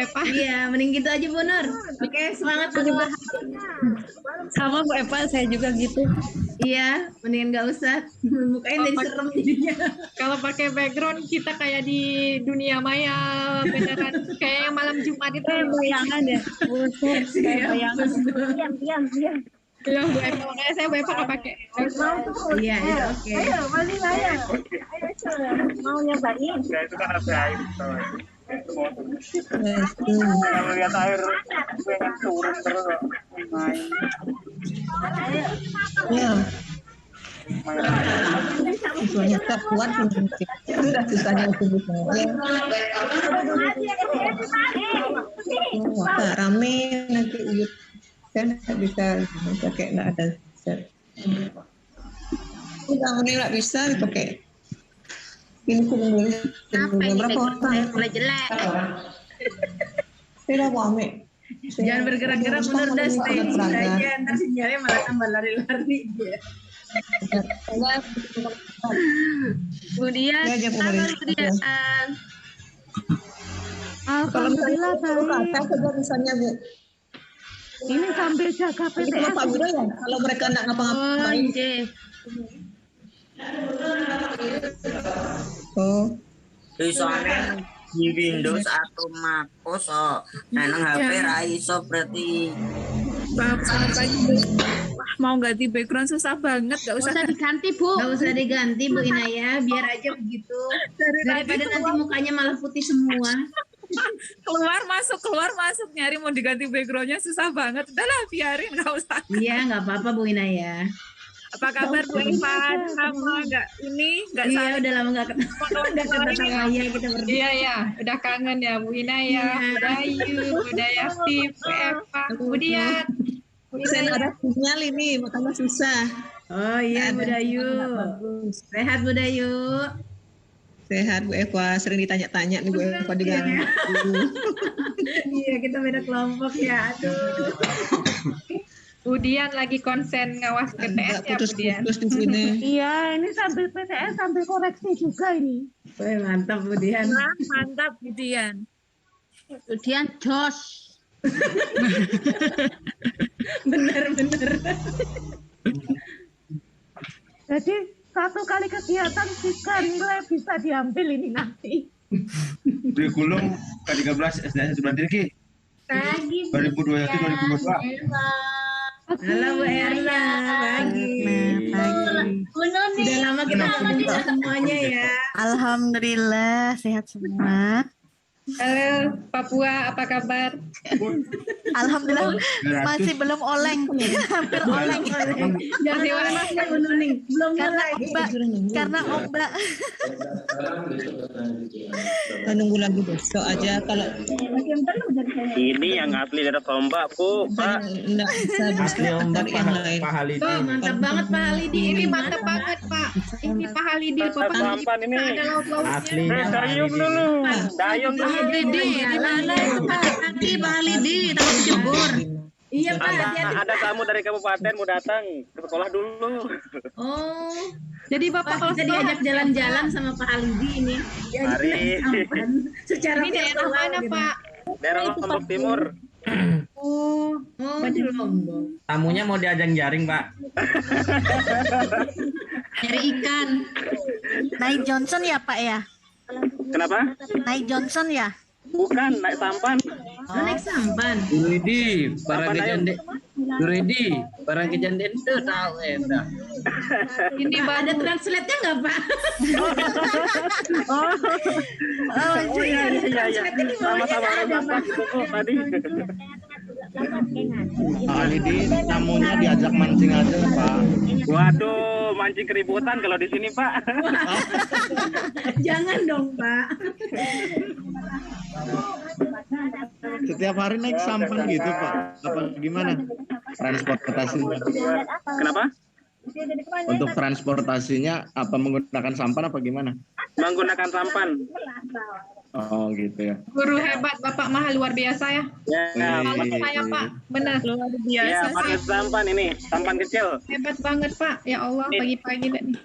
Eva. Iya, mending gitu aja Bu Nur. Oke, semangat Bu Nur. Sama Bu Eva, saya juga gitu. Iya, mendingan nggak usah. Mukanya jadi serem jadinya. Kalau pakai background kita kayak di dunia maya beneran kayak yang malam Jumat itu. Bayangan ya. Buset, bayangan. Diam. Ya, Bu Eva, makanya saya Bu Eva nggak pakai. Iya, itu oke. Ayo, Mali Maya. Mau nyobain? Ya itu kan ada air. Kalau lihat air pengen turun terus main. Ya. Soalnya tak kuat sudah susahnya tubuh semua. Wah, rame nanti uyut. Saya nggak bisa pakai, nggak ada set. Ini nggak bisa dipakai. Ini berapa orang? Mulai jelek. Tidak rame. Jangan bergerak-gerak Nur, udah stay di sini aja. Ntar sinyalnya malah tambah lari-lari. Kemudian, kemudian. Alhamdulillah baik. Misalnya Bu. Ini sambil jaga Ini kalau Pak Biro ya, kalau mereka nggak ngapa-ngapain. Oh. Tulisannya di Windows atau MacOS nang HP ra iso berarti. Mau ganti background susah banget, gak usah diganti Bu. Gak usah diganti Bu Inaya, biar aja begitu. Daripada nanti mukanya malah putih semua. keluar masuk nyari mau diganti backgroundnya susah banget. Udahlah biarin, nggak usah. Iya, nggak apa-apa Bu Inaya. Apa kabar Bu Eva? Sama nggak Iya, udah lama nggak ketemu. Udah ketemu ya kita berdua. Iya, udah kangen ya Bu Inaya, Bu Dayu, Bu Dayati, Bu Eva, kemudian Saya ada sinyal ini, makanya susah. Oh iya Bu Dayu. Sehat Bu Dayu. Sehat Bu Eva, sering ditanya-tanya nih Bu Eva diganggu. Iya, kita beda kelompok ya. Aduh. Budian lagi konsen ngawas PTS ya Budian. Putus di sini. Iya, ini sambil PTS sambil koreksi juga ini. Wih, mantap Budian. Mantap Budian. Budian jos. bener. Jadi satu kali kegiatan 3 nilai bisa diambil ini nanti. Kurikulum K13 SDN Sebelah Ki. Pagi. 2021-2022. Halo Bu Erna, pagi. Sudah lama kita ketemu semuanya ya. Alhamdulillah sehat semua. Halo Papua, apa kabar? Alhamdulillah masih belum oleng, hampir oleng. Jangan mana Bu Nuning, belum mulai. Karena ombak. Nunggu lagi besok aja kalau Ini yang atlet ada tombak Bu, Pak. enggak bisa Asli ombak yang lain. Pak Halidi. Oh, mantap banget Pak Halidi. Ini mantap banget Pak. Ini Pak Halidi, Pak Sampan ini. ada laut-lautnya. Aslinya Pak Dayung Halidi. dulu. Dayung dulu. Halidi, di mana itu Pak Hati Pak Halidi, takut Jogor. Iya Pak, hati-hati. Ada tamu dari kabupaten mau datang ke sekolah dulu. Oh, Jadi Bapak Pak, kalau kita diajak jalan-jalan sama Pak Halidi ini. Mari. Sampan. Secara ini daerah virtual mana gitu. Pak? Daerah Lombok Timur. Oh, Oh, di Lombok. Tamunya mau diajak jaring, Pak. Nyari ikan. Naik Johnson ya Pak ya? Kenapa? Naik Johnson ya? Bukan, naik sampan. Oh, naik sampan. Duridi, para Apa, kejande. Duridi, para kejande itu tahu entah. Ini Pak, ada translate-nya nggak Pak? Oh iya. Sama-sama apa gitu kok tadi. Pak Halidi tamunya diajak mancing aja, Pak. Waduh, mancing keributan kalau di sini, Pak. Jangan dong Pak. Setiap hari naik sampan gitu, Pak. Apa gimana? Transportasinya. Kenapa? Untuk transportasinya apa menggunakan sampan apa gimana? Menggunakan sampan. Oh gitu ya. guru hebat Bapak mah luar biasa ya. Ya, Kalau saya Pak, benar luar ya biasa. pakai sampan ini, sampan kecil. Hebat banget Pak. Ya Allah, pagi-pagi nih.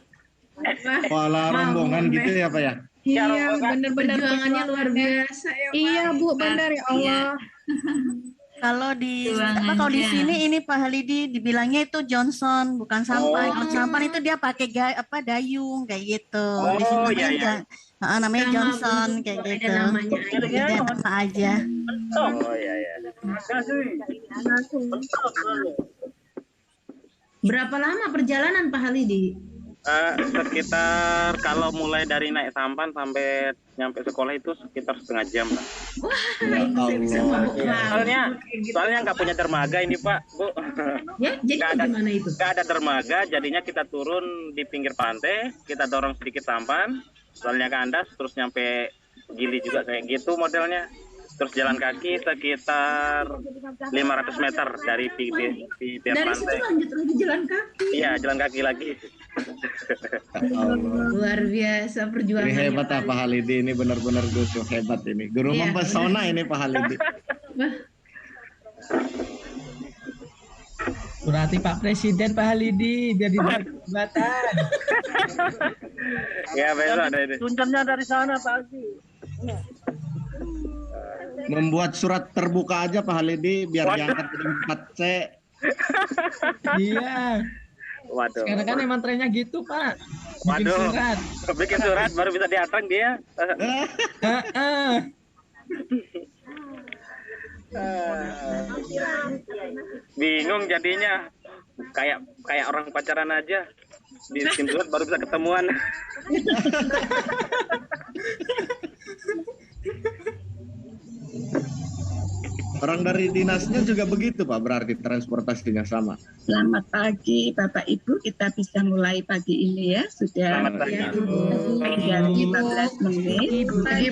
Pola rombongan gitu ya, Pak ya? Iya, benar-benar Perjuangannya luar biasa ya, Pak. Iya, Bu, benar ya Allah. Kalau kalau di sini ini Pak Halidi dibilangnya itu Johnson bukan sampan. Kalau sampan itu dia pakai dayung kayak gitu. Di sini namanya Sama, Johnson Bu, kayak ada gitu. namanya Beda nama aja. Oh iya. Berapa lama perjalanan Pak Halidi? Sekitar kalau mulai dari naik sampan sampai nyampe sekolah itu sekitar setengah jam lah. Soalnya nggak punya dermaga ini Pak, Bu. Ya, jadi gimana itu? Nggak ada dermaga, jadinya kita turun di pinggir pantai, kita dorong sedikit sampan, soalnya kandas, terus nyampe Gili juga kayak gitu modelnya. Terus jalan kaki sekitar 500 meter dari bibir Dari pantai. situ lanjut lagi jalan kaki. Iya, jalan kaki lagi. Luar biasa Ini perjuangannya. hebat Pak Halidi, ini benar-benar guru hebat ini. Guru Iya, mempesona ini Pak Halidi. Berarti Pak Presiden Pak Halidi biar diberi jabatan. Ya, besok ada ini. Tunjannya dari sana Pak Haji. Membuat surat terbuka aja Pak Halidi biar diangkat jadi 4C. Iya. Waduh. Sekarang kan emang trennya gitu Pak. Bikin Waduh. surat. Bikin surat baru bisa diatrang dia. Bingung jadinya. Kayak orang pacaran aja. Bikin surat baru bisa ketemuan. Orang dari dinasnya juga begitu Pak, berarti transportasinya sama. Selamat pagi Bapak Ibu, kita bisa mulai pagi ini ya, sudah jam 15 menit.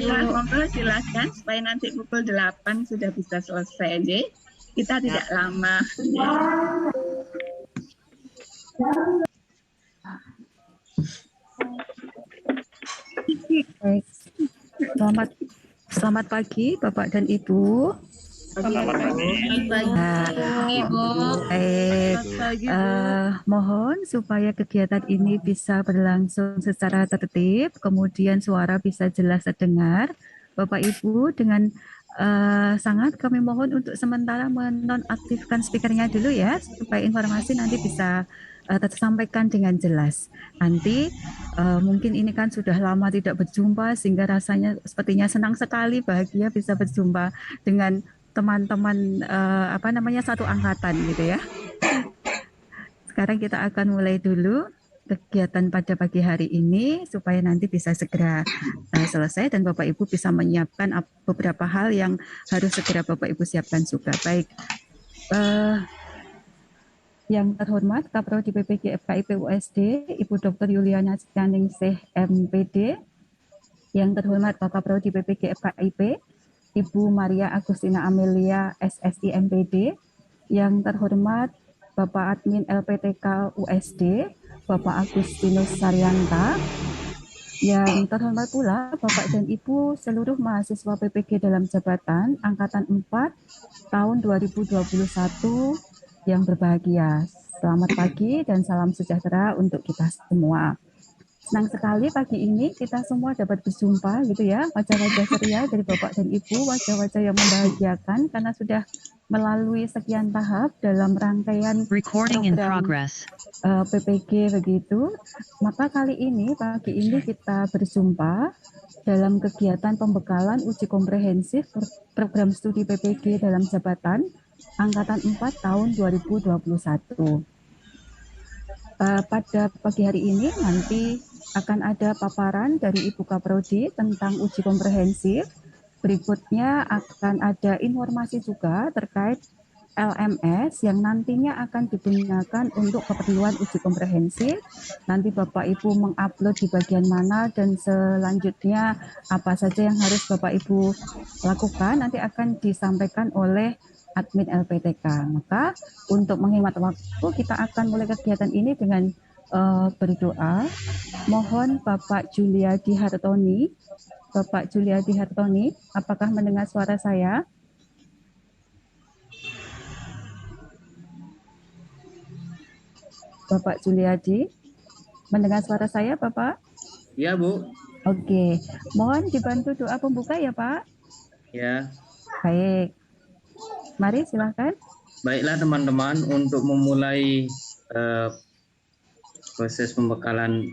Monggo silakan supaya nanti pukul 8 sudah bisa selesai ya. Kita tidak lama ya. Baik. Selamat pagi Bapak dan Ibu. Selamat pagi, Ibu. Mohon supaya kegiatan ini bisa berlangsung secara tertib, kemudian suara bisa jelas terdengar. Bapak Ibu, dengan sangat kami mohon untuk sementara menonaktifkan speakernya dulu ya, supaya informasi nanti bisa tersampaikan dengan jelas. Nanti mungkin ini kan sudah lama tidak berjumpa sehingga rasanya sepertinya senang sekali, bahagia bisa berjumpa dengan teman-teman satu angkatan gitu ya. Sekarang kita akan mulai dulu kegiatan pada pagi hari ini supaya nanti bisa segera selesai dan Bapak Ibu bisa menyiapkan beberapa hal yang harus segera Bapak Ibu siapkan juga. Baik, yang terhormat Kaprodi PPG FKIP USD Ibu Dr. Yuliana Syaningsih MPD, yang terhormat Bapak Prodi PPG FKIP Ibu Maria Agustina Amelia SSI MPD, yang terhormat Bapak Admin LPTK USD, Bapak Agustinus Saryanta, yang terhormat pula Bapak dan Ibu seluruh mahasiswa PPG dalam jabatan Angkatan 4 tahun 2021 yang berbahagia. Selamat pagi dan salam sejahtera untuk kita semua. Senang sekali pagi ini kita semua dapat berjumpa gitu ya, wajah-wajah ceria dari Bapak dan Ibu, wajah-wajah yang membahagiakan karena sudah melalui sekian tahap dalam rangkaian program PPG begitu. Maka kali ini, pagi ini kita berjumpa dalam kegiatan pembekalan uji komprehensif program studi PPG dalam jabatan Angkatan 4 tahun 2021. Pada pagi hari ini nanti akan ada paparan dari Ibu Kaprodi tentang uji komprehensif. Berikutnya akan ada informasi juga terkait LMS yang nantinya akan digunakan untuk keperluan uji komprehensif. Nanti Bapak Ibu mengupload di bagian mana dan selanjutnya apa saja yang harus Bapak Ibu lakukan nanti akan disampaikan oleh admin LPTK. Maka untuk menghemat waktu kita akan mulai kegiatan ini dengan berdoa. Mohon Bapak Juliadi Hartoni. Bapak Juliadi Hartoni, apakah mendengar suara saya? Bapak Juliadi, mendengar suara saya, Bapak? Iya, Bu. Oke, mohon dibantu doa pembuka ya Pak. Ya, Baik, mari silakan. baiklah teman-teman, untuk memulai proses pembekalan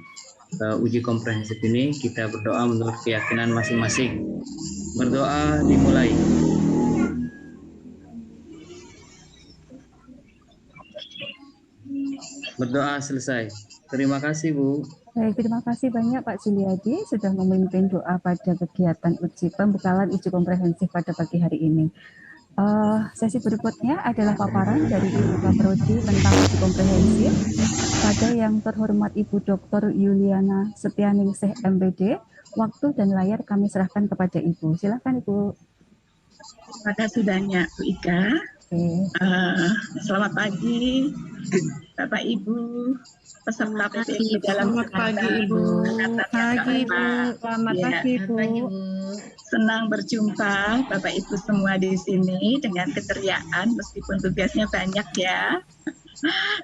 uji komprehensif ini, kita berdoa menurut keyakinan masing-masing. Berdoa dimulai. Berdoa selesai. Terima kasih Bu. Baik, terima kasih banyak Pak Juliadi sudah memimpin doa pada kegiatan pembekalan uji komprehensif pada pagi hari ini. Sesi berikutnya adalah paparan dari Ibu Kaprodi tentang uji komprehensif pada yang terhormat Ibu Dr. Yuliana Setianingsih MPD. Waktu dan layar kami serahkan kepada Ibu. Silakan Ibu. Terima kasih banyak Bu Ika. Selamat pagi Bapak Ibu peserta PPP dalam pagi Ibu. Pagi Ibu. Selamat pagi Ibu. Senang berjumpa Bapak Ibu semua di sini dengan keceriaan meskipun tugasnya banyak ya.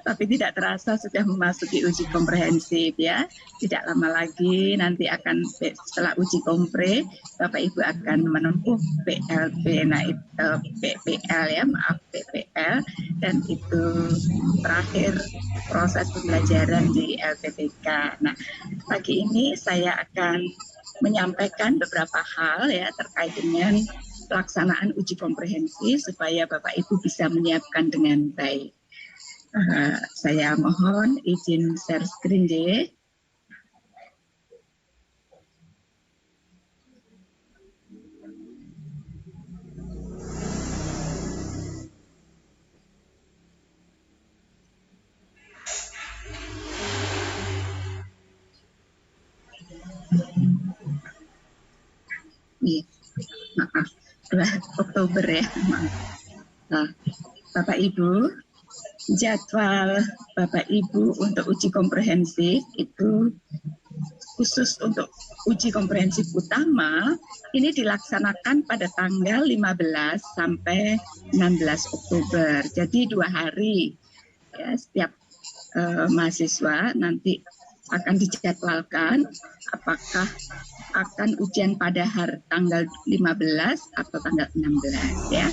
Tapi tidak terasa sudah memasuki uji komprehensif ya. Tidak lama lagi nanti akan setelah uji kompre Bapak Ibu akan menempuh PLP, nah itu PPL ya, maaf PPL, dan itu terakhir proses pembelajaran di LPPK. Nah pagi ini saya akan menyampaikan beberapa hal ya terkait dengan pelaksanaan uji komprehensif supaya Bapak Ibu bisa menyiapkan dengan baik. Saya mohon izin share screen deh. Nih, maaf, 2 Oktober ya. Nah, Bapak Ibu, jadwal Bapak Ibu untuk uji komprehensif itu khusus untuk uji komprehensif utama ini dilaksanakan pada tanggal 15 sampai 16 Oktober. Jadi 2 hari ya, setiap mahasiswa nanti akan dijadwalkan apakah akan ujian pada hari tanggal 15 atau tanggal 16 ya.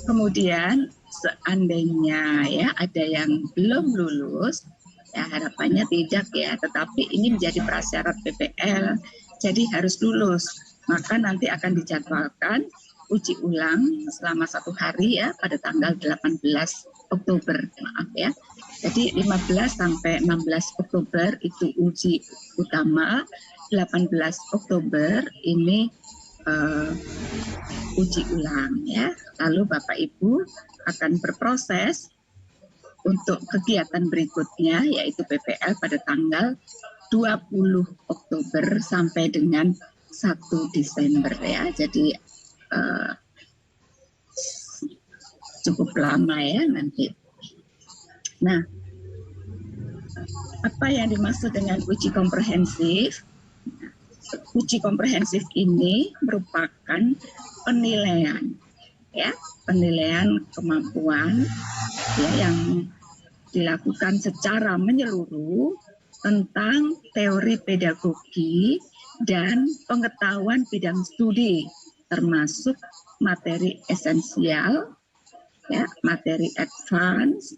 Kemudian seandainya ya ada yang belum lulus, ya harapannya tidak ya, tetapi ini menjadi prasyarat PPL, jadi harus lulus. Maka nanti akan dijadwalkan uji ulang selama 1 hari ya pada tanggal 18 Oktober, maaf ya. Jadi 15 sampai 16 Oktober itu uji utama, 18 Oktober ini uji ulang ya. Lalu Bapak Ibu akan berproses untuk kegiatan berikutnya yaitu PPL pada tanggal 20 Oktober sampai dengan 1 Desember ya. Jadi cukup lama ya nanti. Nah, apa yang dimaksud dengan uji komprehensif? Uji komprehensif ini merupakan penilaian ya, penilaian kemampuan ya yang dilakukan secara menyeluruh tentang teori pedagogi dan pengetahuan bidang studi termasuk materi esensial ya, materi advance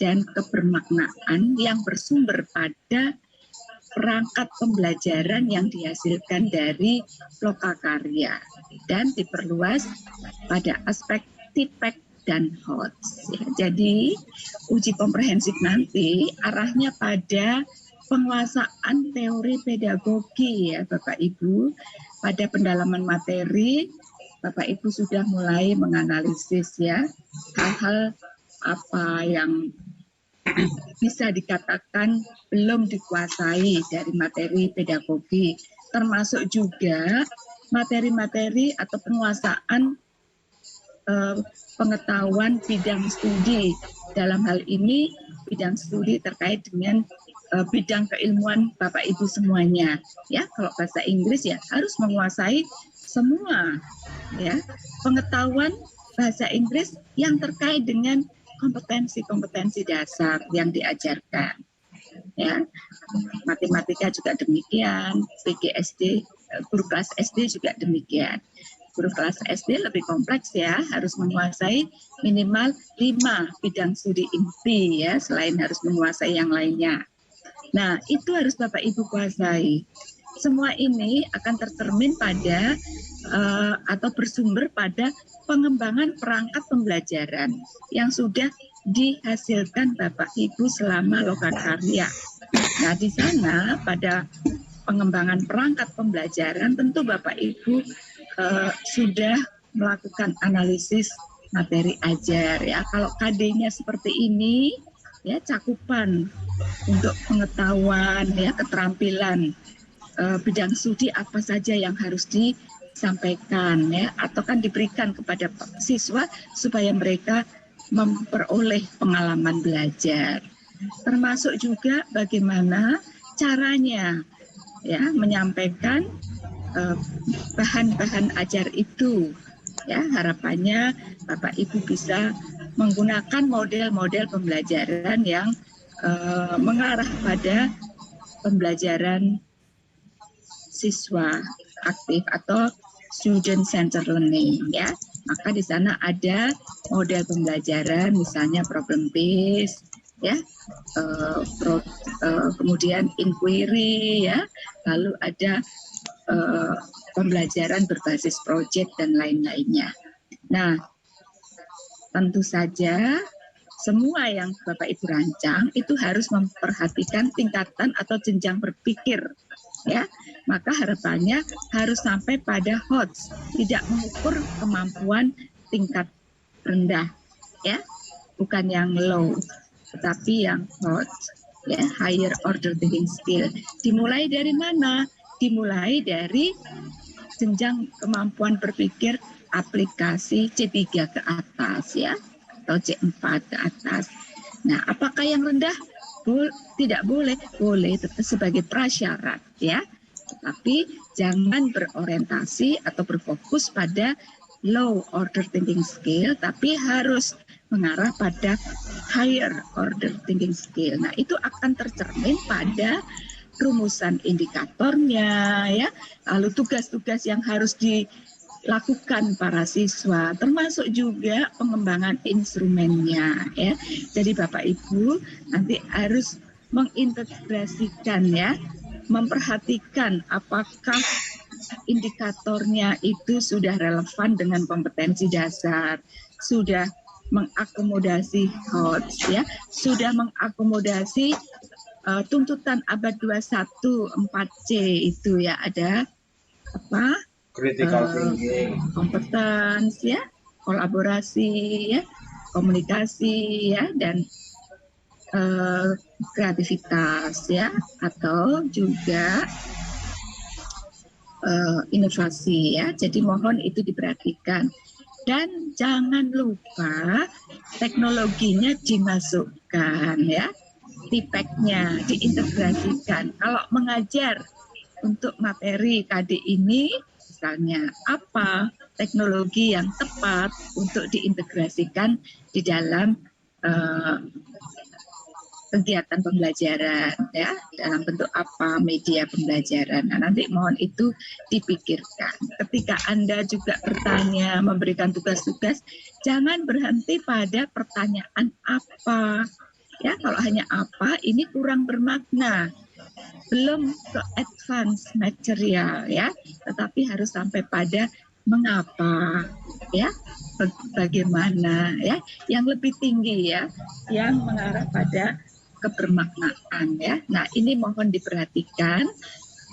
dan kebermaknaan yang bersumber pada perangkat pembelajaran yang dihasilkan dari lokakarya dan diperluas pada aspek TPEC dan HOTS. Ya, jadi uji komprehensif nanti arahnya pada penguasaan teori pedagogi ya Bapak Ibu. Pada pendalaman materi Bapak Ibu sudah mulai menganalisis ya hal-hal apa yang bisa dikatakan belum dikuasai dari materi pedagogi, termasuk juga materi-materi atau penguasaan pengetahuan bidang studi. Dalam hal ini bidang studi terkait dengan bidang keilmuan Bapak Ibu semuanya. Ya, kalau bahasa Inggris ya harus menguasai semua ya pengetahuan bahasa Inggris yang terkait dengan kompetensi-kompetensi dasar yang diajarkan. ya. Matematika juga demikian, PGSD, guru kelas SD juga demikian. Guru kelas SD lebih kompleks ya, harus menguasai minimal 5 bidang studi inti ya, selain harus menguasai yang lainnya. Nah, itu harus Bapak Ibu kuasai. Semua ini akan tercermin pada atau bersumber pada pengembangan perangkat pembelajaran yang sudah dihasilkan Bapak Ibu selama lokakarya. Nah, di sana pada pengembangan perangkat pembelajaran tentu Bapak Ibu sudah melakukan analisis materi ajar ya. Kalau KD-nya seperti ini ya, cakupan untuk pengetahuan ya, keterampilan bidang studi apa saja yang harus disampaikan ya, atau kan diberikan kepada siswa supaya mereka memperoleh pengalaman belajar. Termasuk juga bagaimana caranya ya menyampaikan bahan-bahan ajar itu ya. Harapannya Bapak Ibu bisa menggunakan model-model pembelajaran yang mengarah pada pembelajaran siswa aktif atau student centered learning ya. Maka di sana ada model pembelajaran misalnya problem based ya, kemudian inquiry ya, lalu ada pembelajaran berbasis project dan lain-lainnya. Nah, tentu saja semua yang Bapak Ibu rancang itu harus memperhatikan tingkatan atau jenjang berpikir ya. Maka harapannya harus sampai pada HOTS, tidak mengukur kemampuan tingkat rendah ya, bukan yang low tetapi yang HOTS ya, higher order thinking skill. Dimulai dari mana? Dimulai dari jenjang kemampuan berpikir aplikasi C3 ke atas ya, atau C4 ke atas. Nah, apakah yang rendah? Tidak boleh, boleh tetap sebagai prasyarat ya. Tapi jangan berorientasi atau berfokus pada low order thinking skill, tapi harus mengarah pada higher order thinking skill. Nah, itu akan tercermin pada rumusan indikatornya ya, lalu tugas-tugas yang harus dilakukan para siswa, termasuk juga pengembangan instrumennya ya. Jadi Bapak Ibu nanti harus mengintegrasikan ya, memperhatikan apakah indikatornya itu sudah relevan dengan kompetensi dasar, sudah mengakomodasi HOTS ya, sudah mengakomodasi tuntutan abad 21 4C itu ya, ada apa? Critical thinking, kompetens ya, kolaborasi ya, komunikasi ya, dan kreativitas ya, atau juga inovasi ya. Jadi mohon itu diperhatikan. Dan jangan lupa teknologinya dimasukkan ya, TPEC-nya diintegrasikan. Kalau mengajar untuk materi KD ini, misalnya apa teknologi yang tepat untuk diintegrasikan di dalam kegiatan pembelajaran ya, dalam bentuk apa media pembelajaran. Nah, nanti mohon itu dipikirkan. Ketika Anda juga bertanya, memberikan tugas-tugas, jangan berhenti pada pertanyaan apa. Ya, kalau hanya apa, ini kurang bermakna. Belum ke advance material ya, tetapi harus sampai pada mengapa ya, bagaimana ya, yang lebih tinggi ya, yang mengarah pada kebermaknaan ya. Nah, ini mohon diperhatikan,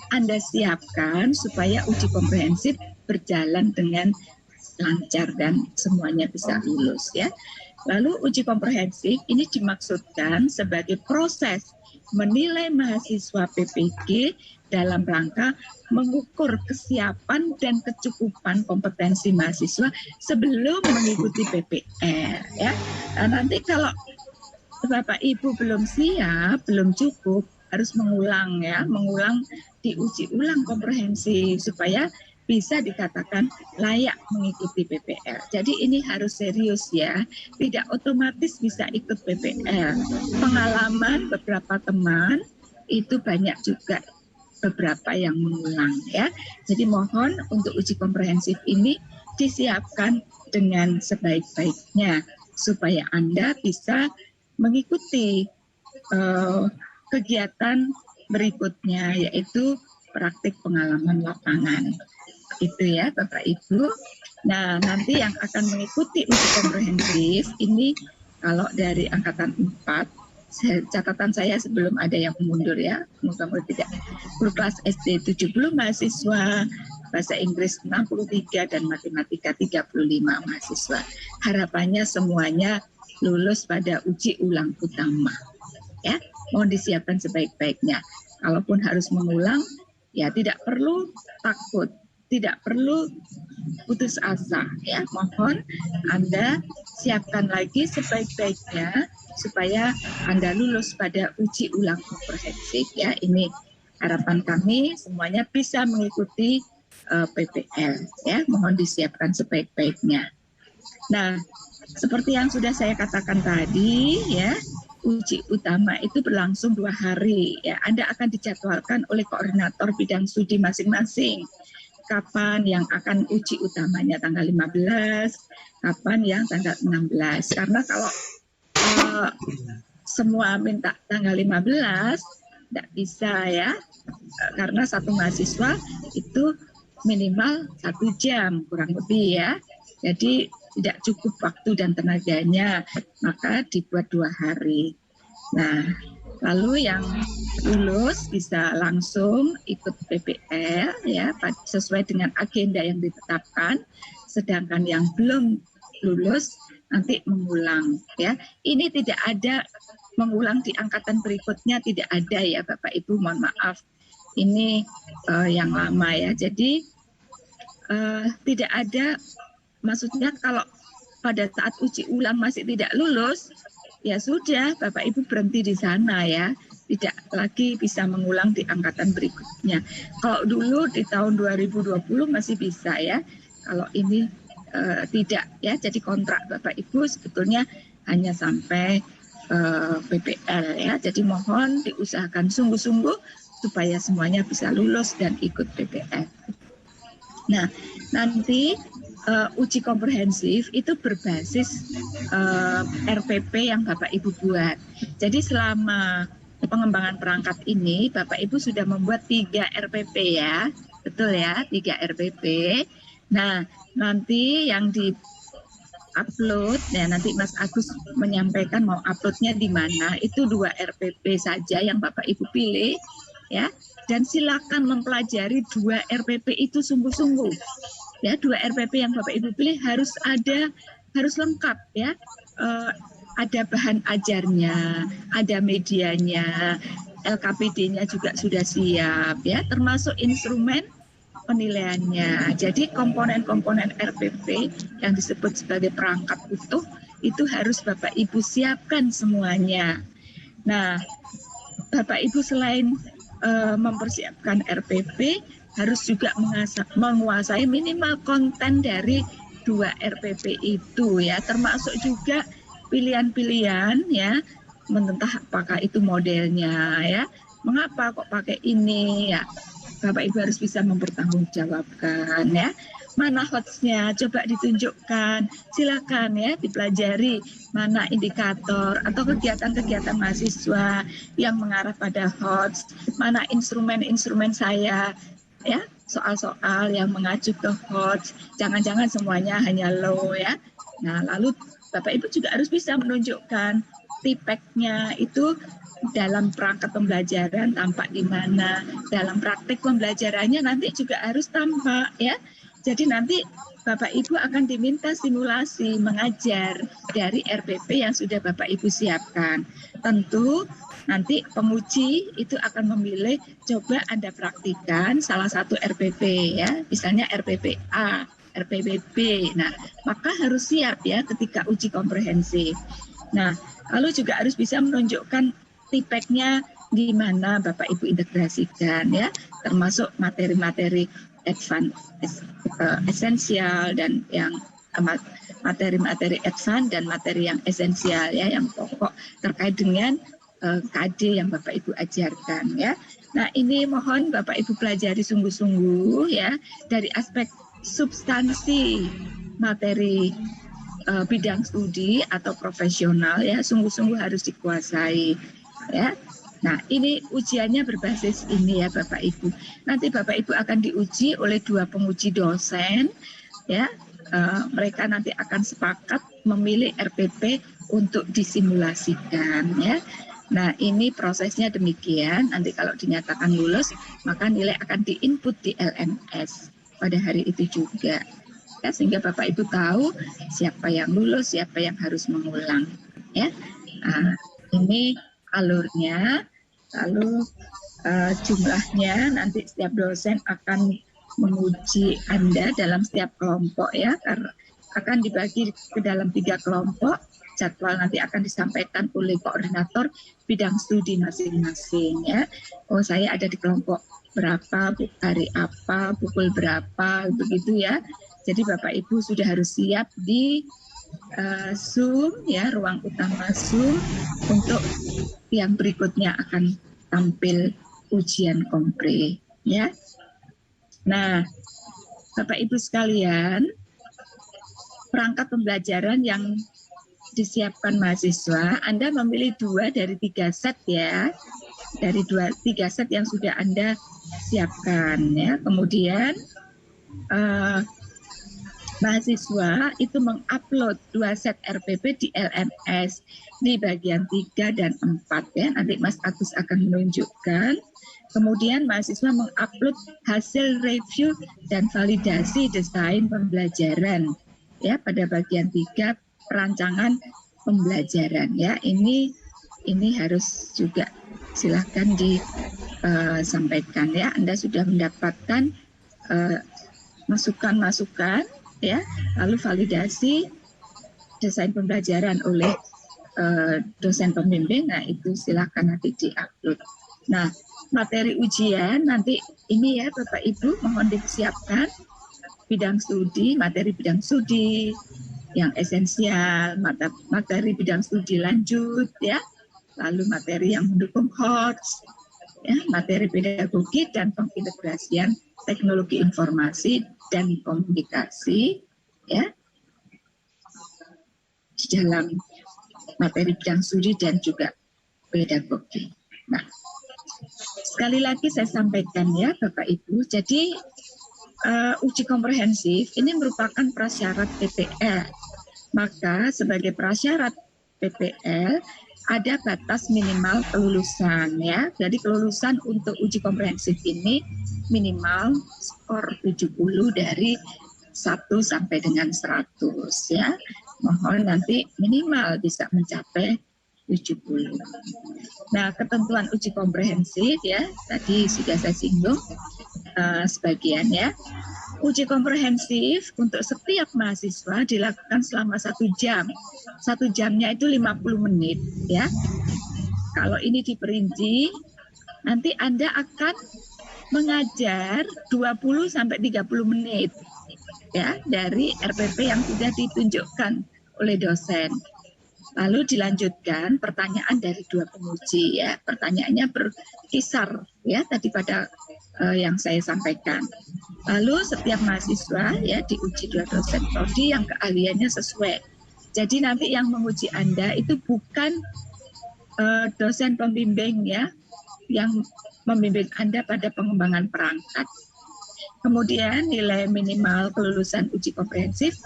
Anda siapkan supaya uji komprehensif berjalan dengan lancar dan semuanya bisa lulus ya. Lalu uji komprehensif ini dimaksudkan sebagai proses menilai mahasiswa PPG dalam rangka mengukur kesiapan dan kecukupan kompetensi mahasiswa sebelum mengikuti PPR ya. Nah, nanti kalau Bapak Ibu belum siap, belum cukup, harus mengulang ya, mengulang, diuji ulang komprehensif supaya bisa dikatakan layak mengikuti PPL. Jadi ini harus serius ya, tidak otomatis bisa ikut PPL. Pengalaman beberapa teman itu banyak juga beberapa yang mengulang ya. Jadi mohon untuk uji komprehensif ini disiapkan dengan sebaik-baiknya supaya Anda bisa mengikuti kegiatan berikutnya, yaitu praktik pengalaman lapangan. Itu ya Bapak Ibu. Nah, nanti yang akan mengikuti uji komprehensif ini kalau dari angkatan 4, catatan saya sebelum ada yang mundur ya, mudah-mudahan tidak. Guru kelas SD 70 mahasiswa, bahasa Inggris 63 dan matematika 35 mahasiswa. Harapannya semuanya lulus pada uji ulang utama. Ya, mohon disiapkan sebaik-baiknya. Kalaupun harus mengulang, ya tidak perlu takut, tidak perlu putus asa ya. Mohon Anda siapkan lagi sebaik-baiknya supaya Anda lulus pada uji ulang komprehensif ya. Ini harapan kami semuanya bisa mengikuti PPL ya. Mohon disiapkan sebaik-baiknya. Nah, seperti yang sudah saya katakan tadi ya, uji utama itu berlangsung 2 hari ya. Anda akan dijadwalkan oleh koordinator bidang studi masing-masing. Kapan yang akan uji utamanya tanggal 15, kapan yang tanggal 16. Karena kalau semua minta tanggal 15 tidak bisa ya. Karena satu mahasiswa itu minimal 1 jam kurang lebih ya. Jadi tidak cukup waktu dan tenaganya, maka dibuat 2 hari. Nah, lalu yang lulus bisa langsung ikut PPL ya, sesuai dengan agenda yang ditetapkan. Sedangkan yang belum lulus nanti mengulang ya. Ini tidak ada mengulang di angkatan berikutnya, tidak ada ya Bapak Ibu, mohon maaf. Ini yang lama ya. Jadi tidak ada. Maksudnya kalau pada saat uji ulang masih tidak lulus, ya sudah Bapak Ibu berhenti di sana ya. Tidak lagi bisa mengulang di angkatan berikutnya. Kalau dulu di tahun 2020 masih bisa ya. Kalau ini tidak ya. Jadi kontrak Bapak Ibu sebetulnya hanya sampai PPL ya. Jadi mohon diusahakan sungguh-sungguh supaya semuanya bisa lulus dan ikut PPL. Nah, nanti uji komprehensif itu berbasis RPP yang Bapak Ibu buat. Jadi selama pengembangan perangkat ini Bapak Ibu sudah membuat 3 RPP ya. Betul ya, 3 RPP. Nah, nanti yang di upload, ya nanti Mas Agus menyampaikan mau uploadnya di mana, itu 2 RPP saja yang Bapak Ibu pilih ya. Dan silakan mempelajari 2 RPP itu sungguh-sungguh. Ya, 2 RPP yang Bapak Ibu pilih harus lengkap ya. Ada bahan ajarnya, ada medianya, LKPD-nya juga sudah siap ya, termasuk instrumen penilaiannya. Jadi komponen-komponen RPP yang disebut sebagai perangkat utuh itu harus Bapak Ibu siapkan semuanya. Nah, Bapak Ibu selain mempersiapkan RPP harus juga menguasai minimal konten dari 2 RPP itu ya, termasuk juga pilihan-pilihan ya, mententang apakah itu modelnya ya, mengapa kok pakai ini ya, Bapak Ibu harus bisa mempertanggungjawabkan ya. Mana hotsnya, coba ditunjukkan, silakan ya dipelajari mana indikator atau kegiatan-kegiatan mahasiswa yang mengarah pada hots, mana instrumen-instrumen saya ya, soal-soal yang mengacu ke hots, jangan-jangan semuanya hanya low ya. Nah, lalu Bapak Ibu juga harus bisa menunjukkan tipeknya itu dalam perangkat pembelajaran tampak di mana, dalam praktik pembelajarannya nanti juga harus tampak ya. Jadi nanti Bapak Ibu akan diminta simulasi mengajar dari RPP yang sudah Bapak Ibu siapkan. Tentu nanti penguji itu akan memilih, coba Anda praktikkan salah satu RPP ya, misalnya RPP A, RPP B. Nah, maka harus siap ya ketika uji komprehensif. Nah, lalu juga harus bisa menunjukkan tipeknya di mana Bapak Ibu integrasikan ya, termasuk materi-materi esensial dan yang materi-materi advance dan materi yang esensial ya, yang pokok terkait dengan KD yang Bapak Ibu ajarkan ya. Nah, ini mohon Bapak Ibu pelajari sungguh-sungguh ya, dari aspek substansi materi bidang studi atau profesional ya, sungguh-sungguh harus dikuasai ya. Nah, ini ujiannya berbasis ini ya Bapak Ibu. Nanti Bapak Ibu akan diuji oleh 2 penguji dosen ya. Mereka nanti akan sepakat memilih RPP untuk disimulasikan ya. Nah, ini prosesnya demikian. Nanti kalau dinyatakan lulus, maka nilai akan diinput di LMS pada hari itu juga. Ya, sehingga Bapak Ibu tahu siapa yang lulus, siapa yang harus mengulang ya. Nah, ini alurnya, lalu jumlahnya nanti setiap dosen akan menguji Anda dalam setiap kelompok ya, karena akan dibagi ke dalam 3 kelompok. Jadwal nanti akan disampaikan oleh koordinator bidang studi masing-masing ya. Oh, saya ada di kelompok berapa, hari apa, pukul berapa, begitu ya. Jadi Bapak Ibu sudah harus siap di Zoom ya, ruang utama Zoom untuk yang berikutnya akan tampil ujian kompre ya. Nah, Bapak Ibu sekalian, perangkat pembelajaran yang disiapkan mahasiswa, Anda memilih 2 dari 3 set ya, dari 3 set yang sudah Anda siapkan ya. Kemudian mahasiswa itu mengupload 2 set RPP di LMS di bagian 3 dan 4 ya. Nanti Mas Agus akan menunjukkan. Kemudian mahasiswa mengupload hasil review dan validasi desain pembelajaran ya pada bagian 3 perancangan pembelajaran ya. Ini harus juga silakan disampaikan ya. Anda sudah mendapatkan masukan-masukan ya, lalu validasi desain pembelajaran oleh dosen pembimbing. Nah, itu silakan nanti diupload. Nah, materi ujian nanti ini ya Bapak Ibu mohon disiapkan bidang studi, materi bidang studi yang esensial, materi bidang studi lanjut ya, lalu materi yang mendukung HOTS ya, materi pedagogi dan pengintegrasian teknologi informasi dan komunikasi ya di dalam materi bidang studi dan juga pedagogi. Nah, sekali lagi saya sampaikan ya Bapak Ibu, jadi uji komprehensif ini merupakan prasyarat PPL. Maka sebagai prasyarat PPL ada batas minimal kelulusan ya. Jadi kelulusan untuk uji komprehensif ini minimal skor 70 dari 1 sampai dengan 100 ya. Mohon nanti minimal bisa mencapai 70. Nah, ketentuan uji komprehensif ya, tadi sudah saya singgung sebagian ya. Uji komprehensif untuk setiap mahasiswa dilakukan selama 1 jam. 1 jamnya itu 50 menit ya. Kalau ini diperinci, nanti Anda akan mengajar 20 sampai 30 menit ya dari RPP yang sudah ditunjukkan oleh dosen. Lalu dilanjutkan pertanyaan dari 2 penguji ya. Pertanyaannya berkisar ya tadi pada yang saya sampaikan. Lalu setiap mahasiswa ya diuji 2 dosen prodi yang keahliannya sesuai. Jadi nanti yang menguji Anda itu bukan dosen pembimbing ya, yang membimbing Anda pada pengembangan perangkat. Kemudian nilai minimal kelulusan uji komprehensif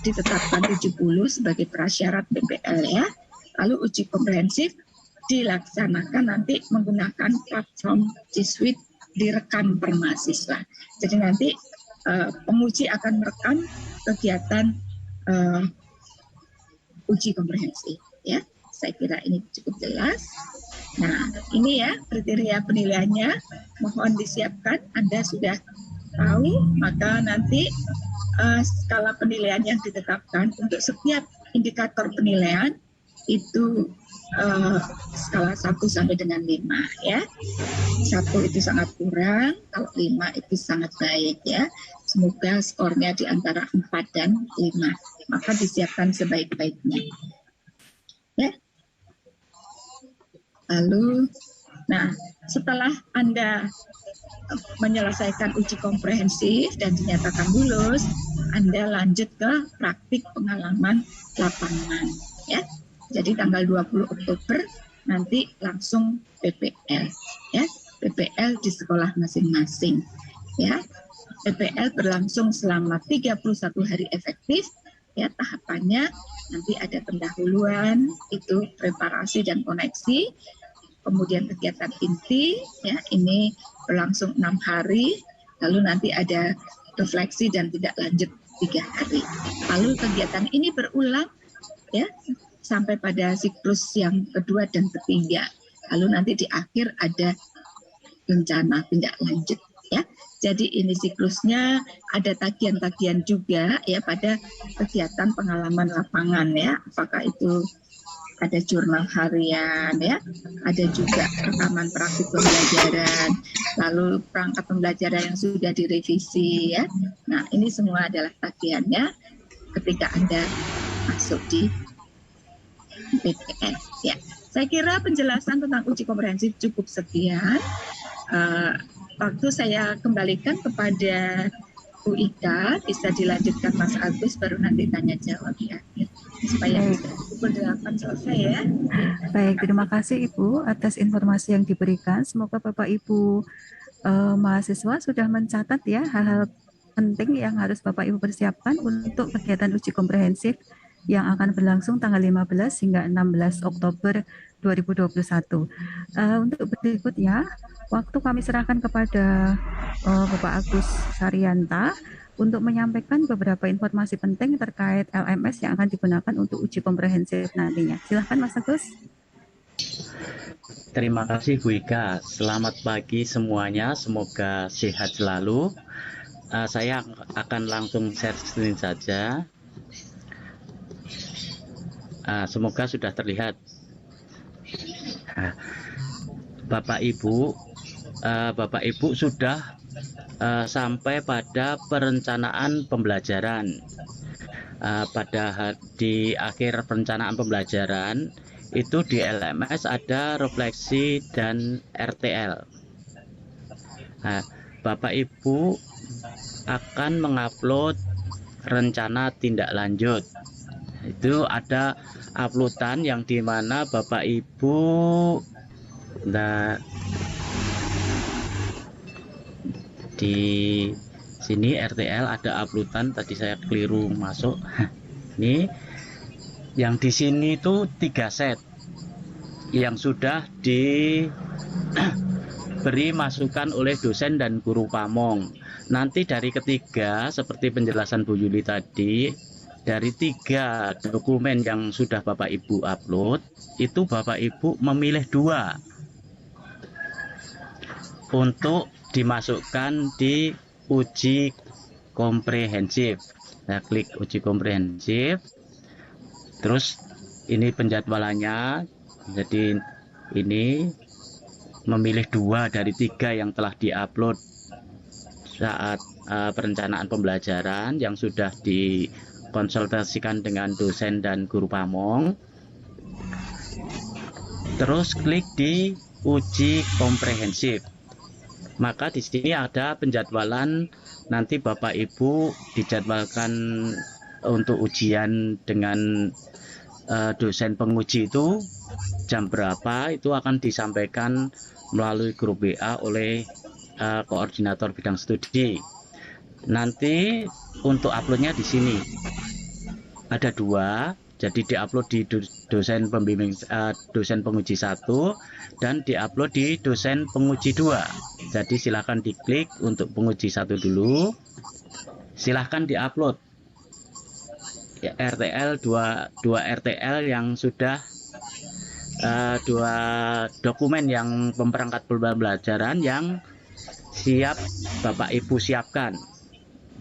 ditetapkan 70 sebagai prasyarat PPL ya. Lalu uji komprehensif dilaksanakan nanti menggunakan platform G Suite direkam per mahasiswa. Jadi nanti penguji akan merekam kegiatan uji komprehensif ya. Saya kira ini cukup jelas. Nah, ini ya kriteria penilaiannya, mohon disiapkan. Anda sudah tahu, maka nanti skala penilaian yang ditetapkan untuk setiap indikator penilaian itu skala 1 sampai dengan 5 ya. 1 itu sangat kurang, kalau 5 itu sangat baik ya. Semoga skornya di antara 4 dan 5. Maka disiapkan sebaik-baiknya. Ya. Lalu, nah setelah Anda menyelesaikan uji komprehensif dan dinyatakan lulus, Anda lanjut ke praktik pengalaman lapangan ya. Jadi tanggal 20 Oktober nanti langsung PPL ya. PPL di sekolah masing-masing ya. PPL berlangsung selama 31 hari efektif ya. Tahapannya nanti ada pendahuluan, itu preparasi dan koneksi, kemudian kegiatan inti ya, ini berlangsung 6 hari, lalu nanti ada refleksi dan tidak lanjut 3 hari. Lalu kegiatan ini berulang ya sampai pada siklus yang kedua dan ketiga. Lalu nanti di akhir ada rencana tindak lanjut ya. Jadi ini siklusnya, ada tagihan-tagihan juga ya pada kegiatan pengalaman lapangan ya. Apakah itu ada jurnal harian ya, ada juga rekaman praktik pembelajaran, lalu perangkat pembelajaran yang sudah direvisi ya. Nah, ini semua adalah tagihannya ketika Anda masuk di PPL ya. Saya kira penjelasan tentang uji komprehensif cukup sekian. Waktu saya kembalikan kepada Bu Ika, bisa dilanjutkan Mas Agus, baru nanti tanya jawab di akhir supaya bisa pukul 8 selesai ya. Baik, terima kasih Ibu atas informasi yang diberikan. Semoga Bapak Ibu mahasiswa sudah mencatat ya hal-hal penting yang harus Bapak Ibu persiapkan untuk kegiatan uji komprehensif yang akan berlangsung tanggal 15 hingga 16 Oktober 2021. Untuk berikutnya, waktu kami serahkan kepada Bapak Agus Saryanta untuk menyampaikan beberapa informasi penting terkait LMS yang akan digunakan untuk uji komprehensif nantinya. Silahkan Mas Agus. Terima kasih Bu Ika. Selamat pagi semuanya, semoga sehat selalu. Saya akan langsung share screen saja. Semoga sudah terlihat. Bapak Ibu sudah sampai pada perencanaan pembelajaran. Di akhir perencanaan pembelajaran itu di LMS ada refleksi dan RTL. Bapak Ibu akan mengupload rencana tindak lanjut. Itu ada uploadan yang dimana Bapak Ibu di sini RTL ada uploadan, tadi saya keliru masuk. Ini yang di sini itu 3 set yang sudah diberi masukan oleh dosen dan guru pamong. Nanti dari ketiga, seperti penjelasan Bu Yuli tadi, dari 3 dokumen yang sudah Bapak Ibu upload, itu Bapak Ibu memilih 2 untuk dimasukkan di uji komprehensif. Nah, klik uji komprehensif. Terus ini penjadwalannya. Jadi ini memilih 2 dari 3 yang telah diupload saat perencanaan pembelajaran yang sudah dikonsultasikan dengan dosen dan guru pamong. Terus klik di uji komprehensif. Maka di sini ada penjadwalan, nanti Bapak Ibu dijadwalkan untuk ujian dengan dosen penguji itu jam berapa, itu akan disampaikan melalui grup WA oleh koordinator bidang studi. Nanti untuk uploadnya di sini ada 2, jadi diupload di dosen pembimbing dosen penguji 1 dan diupload di dosen penguji 2. Jadi silahkan diklik untuk penguji 1 dulu, silahkan diupload ya, RTL 2 RTL yang sudah 2 dokumen yang memperangkat pembelajaran yang siap Bapak Ibu siapkan.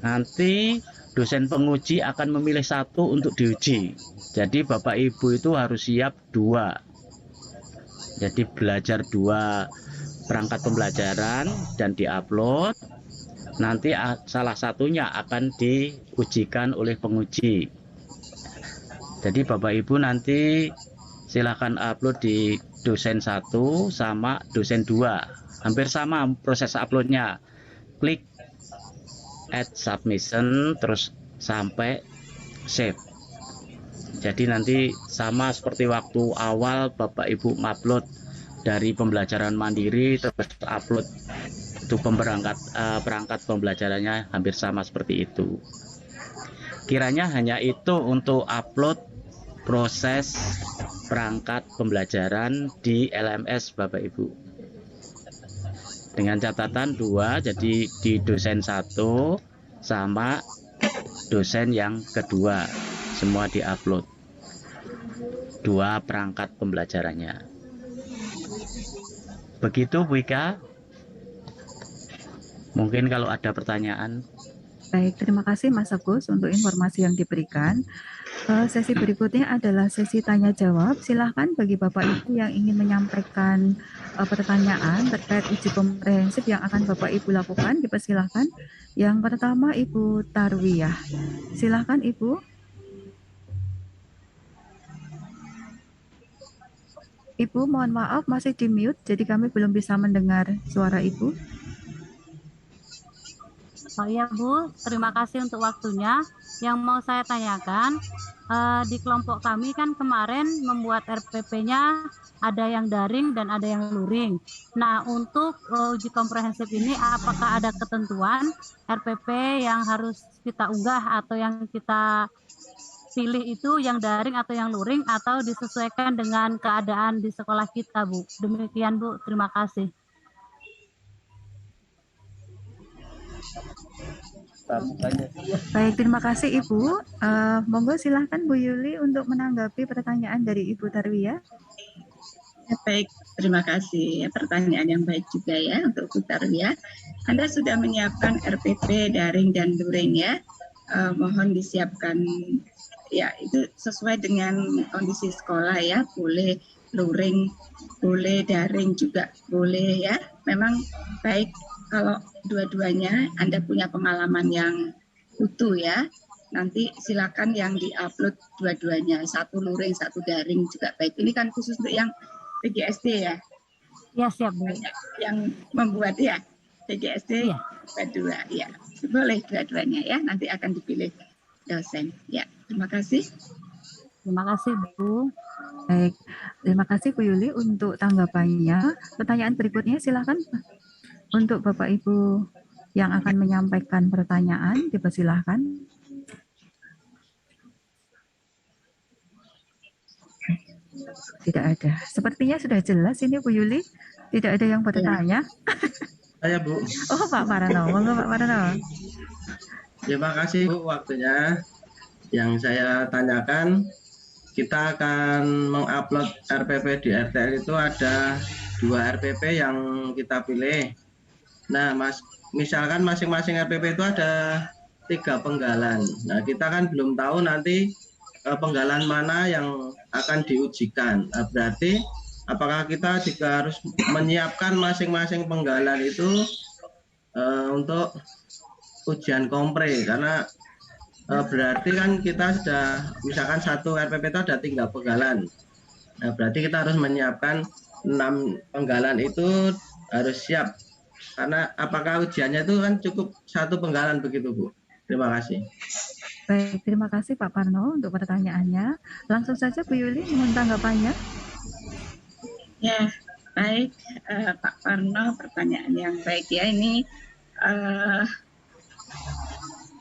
Nanti dosen penguji akan memilih satu untuk diuji. Jadi Bapak Ibu itu harus siap 2. Jadi belajar 2 perangkat pembelajaran dan diupload. Nanti salah satunya akan diujikan oleh penguji. Jadi Bapak Ibu nanti silahkan upload di dosen 1 sama dosen 2. Hampir sama proses uploadnya. Klik add submission terus sampai save. Jadi nanti sama seperti waktu awal Bapak Ibu upload dari pembelajaran mandiri terus upload itu perangkat pembelajarannya hampir sama seperti itu. Kiranya hanya itu untuk upload proses perangkat pembelajaran di LMS Bapak Ibu. Dengan catatan 2, jadi di dosen 1 sama dosen yang kedua semua diupload 2 perangkat pembelajarannya. Begitu Bu Ika. Mungkin kalau ada pertanyaan. Baik, terima kasih Mas Agus untuk informasi yang diberikan. Sesi berikutnya adalah sesi tanya jawab. Silahkan bagi Bapak Ibu yang ingin menyampaikan pertanyaan terkait uji komprehensif yang akan Bapak Ibu lakukan, dipersilahkan. Yang pertama Ibu Tarwiyah. Silahkan Ibu. Ibu mohon maaf masih di mute, jadi kami belum bisa mendengar suara Ibu. Oh iya Bu, terima kasih untuk waktunya. Yang mau saya tanyakan, di kelompok kami kan kemarin membuat RPP-nya ada yang daring dan ada yang luring. Nah, untuk uji komprehensif ini apakah ada ketentuan RPP yang harus kita unggah atau yang kita pilih itu yang daring atau yang luring atau disesuaikan dengan keadaan di sekolah kita, Bu? Demikian Bu, terima kasih. Baik, terima kasih Ibu. Monggo silahkan Bu Yuli untuk menanggapi pertanyaan dari Ibu Tarwiyah. Ya, baik, terima kasih. Pertanyaan yang baik juga ya untuk Bu Tarwiyah. Anda sudah menyiapkan RPP daring dan luring ya. Mohon disiapkan ya, itu sesuai dengan kondisi sekolah ya. Boleh luring, boleh daring juga boleh ya. Memang baik kalau dua-duanya Anda punya pengalaman yang utuh ya, nanti silakan yang diupload dua-duanya, satu luring, satu daring juga baik. Ini kan khusus untuk yang PGSD ya? Ya siap Bu. Yang membuat ya PGSD ya. Kedua ya, boleh dua-duanya ya. Nanti akan dipilih dosen. Ya, terima kasih. Terima kasih Bu. Baik, terima kasih Bu Yuli untuk tanggapannya. Pertanyaan berikutnya silakan. Untuk Bapak Ibu yang akan menyampaikan pertanyaan, dipersilahkan. Tidak ada. Sepertinya sudah jelas ini Bu Yuli. Tidak ada yang bertanya. Saya Bu. Oh Pak Parano, monggo Pak Parano. Terima kasih Bu waktunya. Yang saya tanyakan, kita akan mengupload RPP di RTL itu ada 2 RPP yang kita pilih. Nah, misalkan masing-masing RPP itu ada 3 penggalan. Nah, kita kan belum tahu nanti penggalan mana yang akan diujikan. Nah, berarti apakah kita juga harus menyiapkan masing-masing penggalan itu untuk ujian kompre? Karena berarti kan kita sudah, misalkan satu RPP itu ada 3 penggalan. Nah, berarti kita harus menyiapkan 6 penggalan itu harus siap. Karena apakah ujiannya itu kan cukup 1 penggalan begitu Bu? Terima kasih. Baik, terima kasih Pak Parno untuk pertanyaannya. Langsung saja Bu Yuli mohon tanggapannya. Ya, baik Pak Parno, pertanyaan yang baik ya. Ini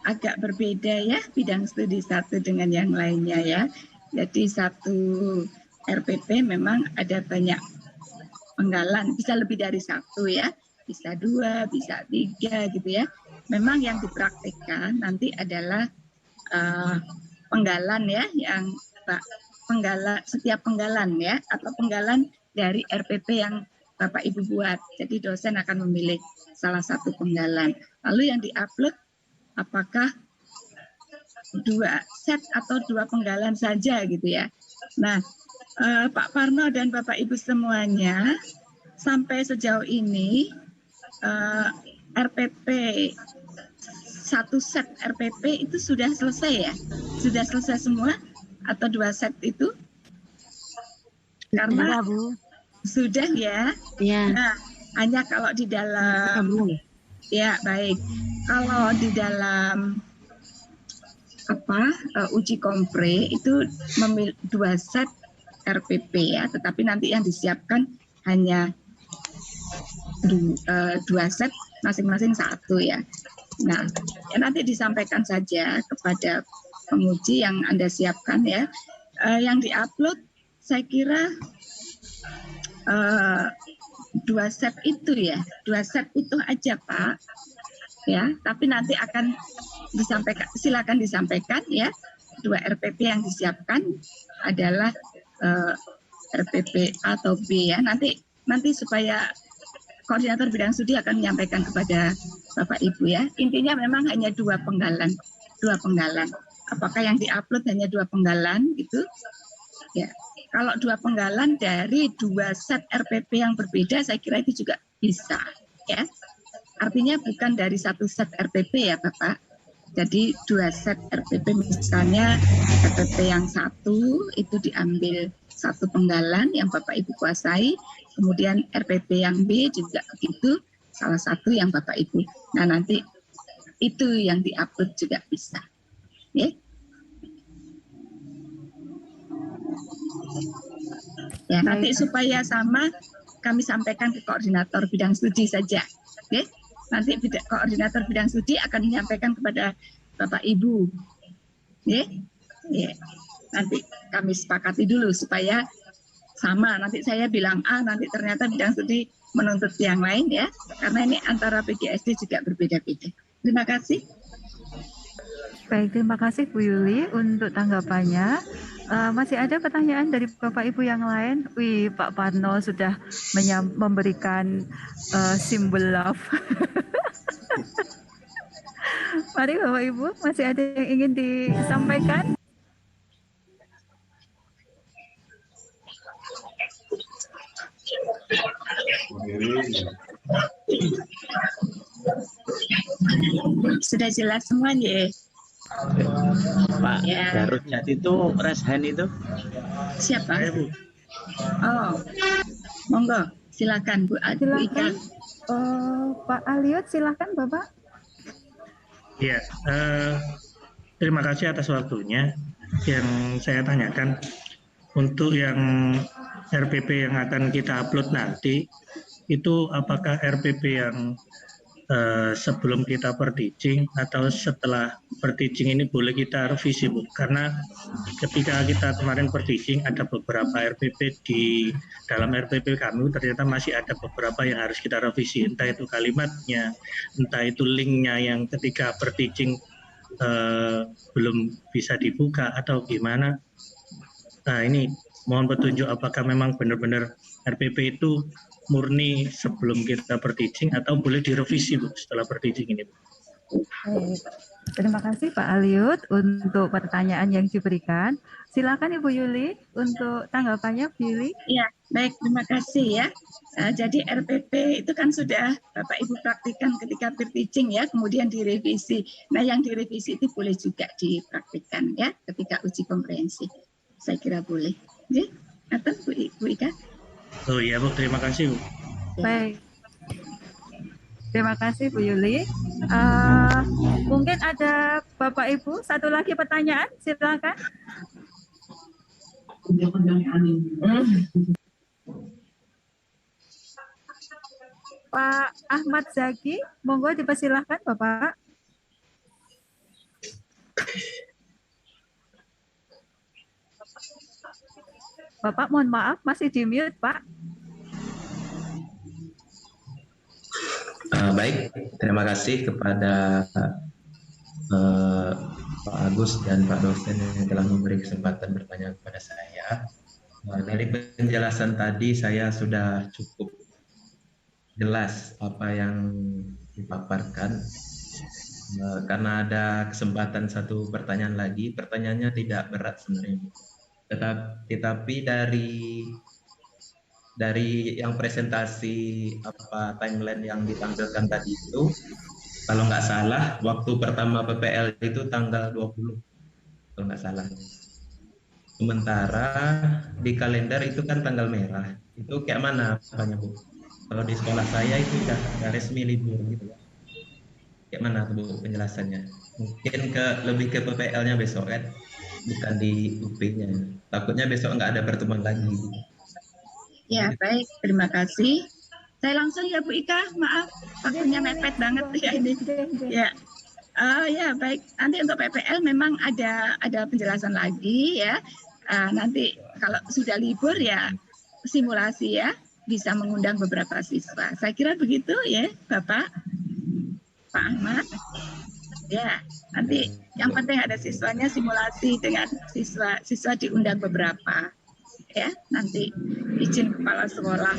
agak berbeda ya bidang studi satu dengan yang lainnya ya. Jadi satu RPP memang ada banyak penggalan, bisa lebih dari 1 ya. Bisa 2, bisa 3 gitu ya. Memang yang dipraktikkan nanti adalah penggalan ya, yang setiap penggalan ya, atau penggalan dari RPP yang Bapak Ibu buat. Jadi dosen akan memilih salah satu penggalan. Lalu yang diupload apakah 2 set atau 2 penggalan saja gitu ya. Nah, Pak Parno dan Bapak Ibu semuanya, sampai sejauh ini RPP 1 set RPP itu sudah selesai ya? Sudah selesai semua atau 2 set itu? Karena sudah ya. Nah, hanya kalau di dalam baik. Kalau di dalam uji kompre itu 2 set RPP ya, tetapi nanti yang disiapkan hanya 2 set masing-masing 1 ya. Nah, ya nanti disampaikan saja kepada penguji yang Anda siapkan ya. Yang diupload saya kira 2 set itu ya, 2 set utuh aja Pak. Ya, tapi nanti akan disampaikan, silakan disampaikan ya. 2 RPP yang disiapkan adalah RPP A atau B ya. Nanti supaya koordinator bidang studi akan menyampaikan kepada Bapak Ibu ya. Intinya memang hanya 2 penggalan. Apakah yang diupload hanya 2 penggalan gitu? Ya. Kalau 2 penggalan dari 2 set RPP yang berbeda, saya kira itu juga bisa ya. Artinya bukan dari 1 set RPP ya Bapak. Jadi 2 set RPP, misalnya RPP yang 1 itu diambil 1 penggalan yang Bapak Ibu kuasai, kemudian RPP yang B juga begitu, salah satu yang Bapak Ibu. Nah nanti itu yang diupload juga bisa. Ya. Ya, nanti supaya sama kami sampaikan ke koordinator bidang studi saja. Oke? Nanti koordinator bidang studi akan menyampaikan kepada Bapak Ibu. Ya? Ya. Nanti kami sepakati dulu supaya sama. Nanti saya bilang A, nanti ternyata bidang studi menuntut yang lain ya. Karena ini antara PGSD juga berbeda-beda. Terima kasih. Baik, terima kasih Bu Yuli untuk tanggapannya. Masih ada pertanyaan dari Bapak Ibu yang lain? Wih, Pak Parno sudah memberikan simbol love. Mari Bapak Ibu, masih ada yang ingin disampaikan? Sudah jelas semuanya. Pak, Ya. Darut Jati itu Reshan itu? Siapa? Oh, monggo, silakan Bu Ika. Pak Aliot, silakan Bapak. Ya, terima kasih atas waktunya. Yang saya tanyakan untuk yang RPP yang akan kita upload nanti, itu apakah RPP yang sebelum kita per-teaching atau setelah per-teaching ini boleh kita revisi, Bu? Karena ketika kita kemarin per-teaching ada beberapa RPP di dalam RPP kami ternyata masih ada beberapa yang harus kita revisi, entah itu kalimatnya, entah itu linknya yang ketika per-teaching belum bisa dibuka atau gimana. Nah ini mohon petunjuk apakah memang benar-benar RPP itu murni sebelum kita per-teaching atau boleh direvisi Bu setelah per-teaching ini. Baik. Terima kasih Pak Aliut untuk pertanyaan yang diberikan. Silakan Ibu Yuli untuk tanggapannya, Bu Yuli. Ya, baik, terima kasih ya. Jadi RPP itu kan sudah Bapak Ibu praktikkan ketika per-teaching ya, kemudian direvisi. Nah, yang direvisi itu boleh juga dipraktikkan ya ketika uji komprehensi. Saya kira boleh. Ya, atau Bu Ika? Oh iya Bu, terima kasih Bu. Baik. Terima kasih Bu Yuli. Mungkin ada Bapak Ibu satu lagi pertanyaan, silakan. Pak Ahmad Zaki, monggo dipersilahkan Bapak. Bapak mohon maaf masih di mute Pak. Baik, terima kasih kepada Pak Agus dan Pak dosen yang telah memberi kesempatan bertanya kepada saya. Dari penjelasan tadi saya sudah cukup jelas apa yang dipaparkan. Karena ada kesempatan satu pertanyaan lagi, pertanyaannya tidak berat sebenarnya. Tetapi dari yang presentasi timeline yang ditampilkan tadi itu, kalau nggak salah waktu pertama PPL itu tanggal 20 kalau nggak salah. Sementara di kalender itu kan tanggal merah. Itu kayak mana apanya Bu? Kalau di sekolah saya itu udah resmi libur gitu. Kayak mana Bu penjelasannya? Mungkin lebih ke PPL-nya besok kan, bukan di UP-nya. Takutnya besok nggak ada pertemuan lagi. Ya, baik. Terima kasih. Saya langsung ya Bu Ika, maaf. Waktunya mepet banget ya ini. Ya. Ya, baik. Nanti untuk PPL memang ada penjelasan lagi ya. Nanti kalau sudah libur ya simulasi ya, bisa mengundang beberapa siswa. Saya kira begitu ya, Bapak. Pak Ahmad. Ya, nanti yang penting ada siswanya, simulasi dengan siswa diundang beberapa. Ya, nanti izin kepala sekolah.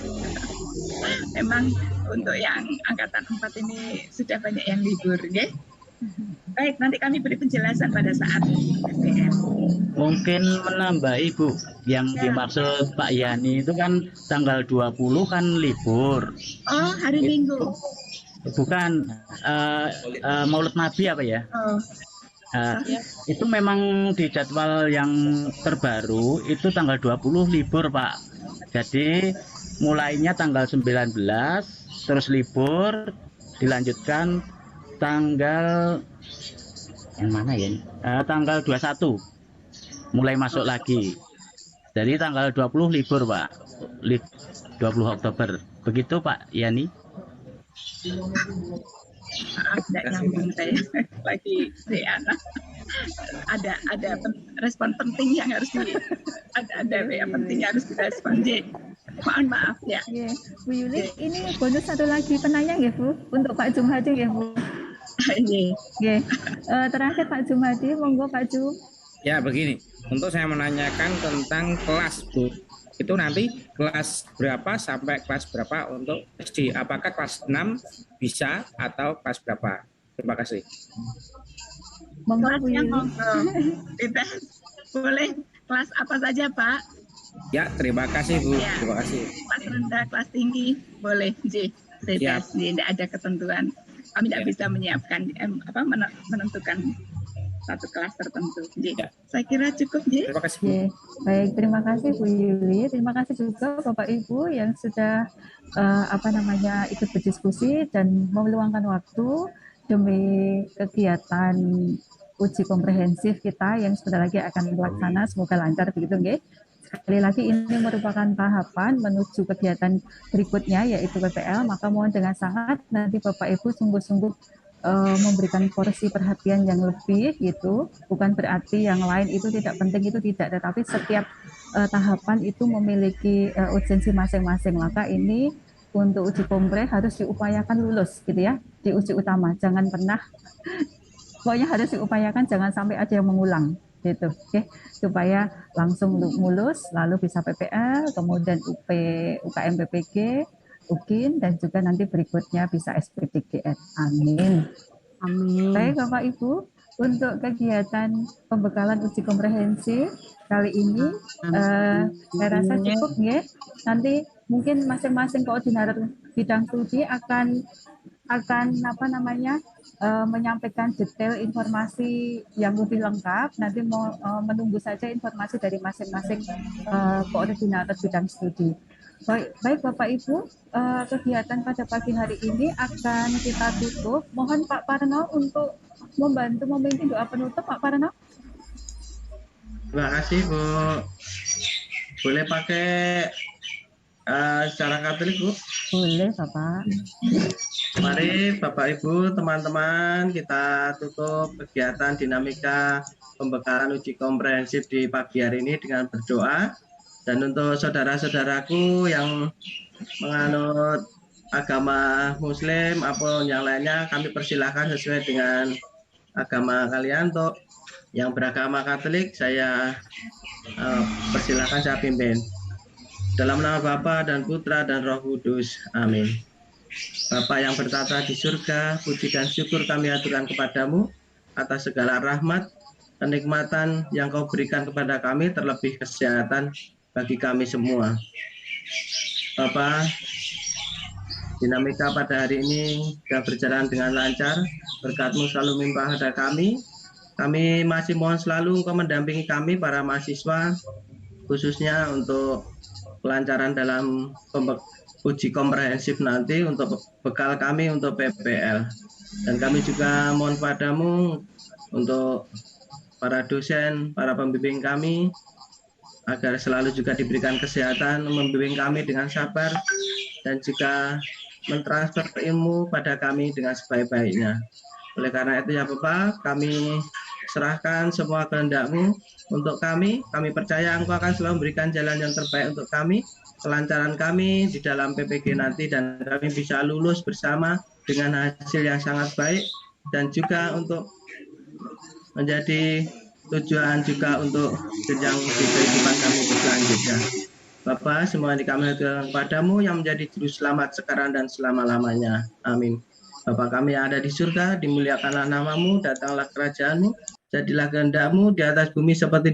Memang untuk yang angkatan 4 ini sudah banyak yang libur, ya. Baik, nanti kami beri penjelasan pada saat PPL. Mungkin menambah Ibu, yang dimaksud Pak Yani itu kan tanggal 20 kan libur. Oh, hari Minggu. Bukan Maulid Nabi apa ya? Oh. Itu memang di jadwal yang terbaru itu tanggal 20 libur Pak. Jadi mulainya tanggal 19 terus libur, dilanjutkan tanggal yang mana ya? Tanggal 21 mulai masuk lagi. Jadi tanggal 20 libur Pak. 20 Oktober. Begitu Pak Yani? Tidak nyambung saya lagi anak ada respon penting yang harus ada yang penting harus direspon. Mohon maaf ya. Bu Yuli, ini bonus satu lagi penanya ya Bu untuk Pak Jumhadi ya Bu. Terakhir Pak Jumhadi, monggo Pak Jum. Ya begini, untuk saya menanyakan tentang kelas Bu. Itu nanti kelas berapa sampai kelas berapa untuk SD? Apakah kelas 6 bisa atau kelas berapa? Terima kasih. Kelasnya monggo. Boleh kelas apa saja Pak? Ya, terima kasih Bu. Ya. Terima kasih. Kelas rendah, kelas tinggi, boleh. Bebas, tidak ada ketentuan. Kami tidak bisa menyiapkan, menentukan satu kelas tertentu. Saya kira cukup. Terima kasih. Baik, terima kasih Bu Yuli. Terima kasih juga Bapak Ibu yang sudah ikut berdiskusi dan meluangkan waktu demi kegiatan uji komprehensif kita yang sebentar lagi akan dilaksana. Semoga lancar begitu, nggih. Sekali lagi ini merupakan tahapan menuju kegiatan berikutnya yaitu PPL. Maka mohon dengan sangat nanti Bapak Ibu sungguh-sungguh memberikan porsi perhatian yang lebih gitu. Bukan berarti yang lain itu tidak penting, itu tidak, tetapi setiap tahapan itu memiliki urgensi masing-masing. Maka ini untuk uji kompre harus diupayakan lulus gitu ya di uji utama. Jangan pernah pokoknya harus diupayakan jangan sampai ada yang mengulang gitu, oke, supaya langsung lulus lalu bisa PPL, kemudian UKM PPG, UKIN, dan juga nanti berikutnya bisa SPDGN. Amin. Amin. Baik Bapak Ibu, untuk kegiatan pembekalan uji komprehensif kali ini saya rasa cukup ya. Nanti mungkin masing-masing koordinator bidang studi akan menyampaikan detail informasi yang lebih lengkap. Nanti mau menunggu saja informasi dari masing-masing koordinator bidang studi. Baik Bapak Ibu, kegiatan pada pagi hari ini akan kita tutup. Mohon Pak Parno untuk membantu memimpin doa penutup, Pak Parno. Terima kasih Bu. Boleh pakai secara Katolik Bu? Boleh Bapak. Mari Bapak Ibu, teman-teman, kita tutup kegiatan dinamika pembekalan uji komprehensif di pagi hari ini dengan berdoa. Dan untuk saudara-saudaraku yang menganut agama Muslim apapun yang lainnya, kami persilahkan sesuai dengan agama kalian. Untuk yang beragama Katolik, saya persilahkan saya pimpin. Dalam nama Bapa dan Putra dan Roh Kudus. Amin. Bapa yang bertata di surga, puji dan syukur kami aturkan kepadamu atas segala rahmat, kenikmatan yang kau berikan kepada kami, terlebih kesehatan bagi kami semua. Bapa, dinamika pada hari ini sudah berjalan dengan lancar, berkat-Mu selalu melimpah pada kami. Kami masih mohon selalu Engkau mendampingi kami para mahasiswa, khususnya untuk kelancaran dalam uji komprehensif nanti untuk bekal kami untuk PPL. Dan kami juga mohon padamu untuk para dosen, para pembimbing kami, agar selalu juga diberikan kesehatan, membimbing kami dengan sabar, dan juga mentransfer ilmu pada kami dengan sebaik-baiknya. Oleh karena itu ya Bapak, kami serahkan semua kehendak-Mu untuk kami. Kami percaya Engkau akan selalu memberikan jalan yang terbaik untuk kami, kelancaran kami di dalam PPG nanti, dan kami bisa lulus bersama dengan hasil yang sangat baik, dan juga untuk menjadi tujuan juga untuk jenjang kehidupan kami selanjutnya. Bapak, semua di kami kepadamu yang menjadi juru selamat sekarang dan selama-lamanya. Amin. Bapa kami yang ada di surga, dimuliakanlah namamu, datanglah kerajaan-Mu, jadilah kehendak-Mu di atas bumi seperti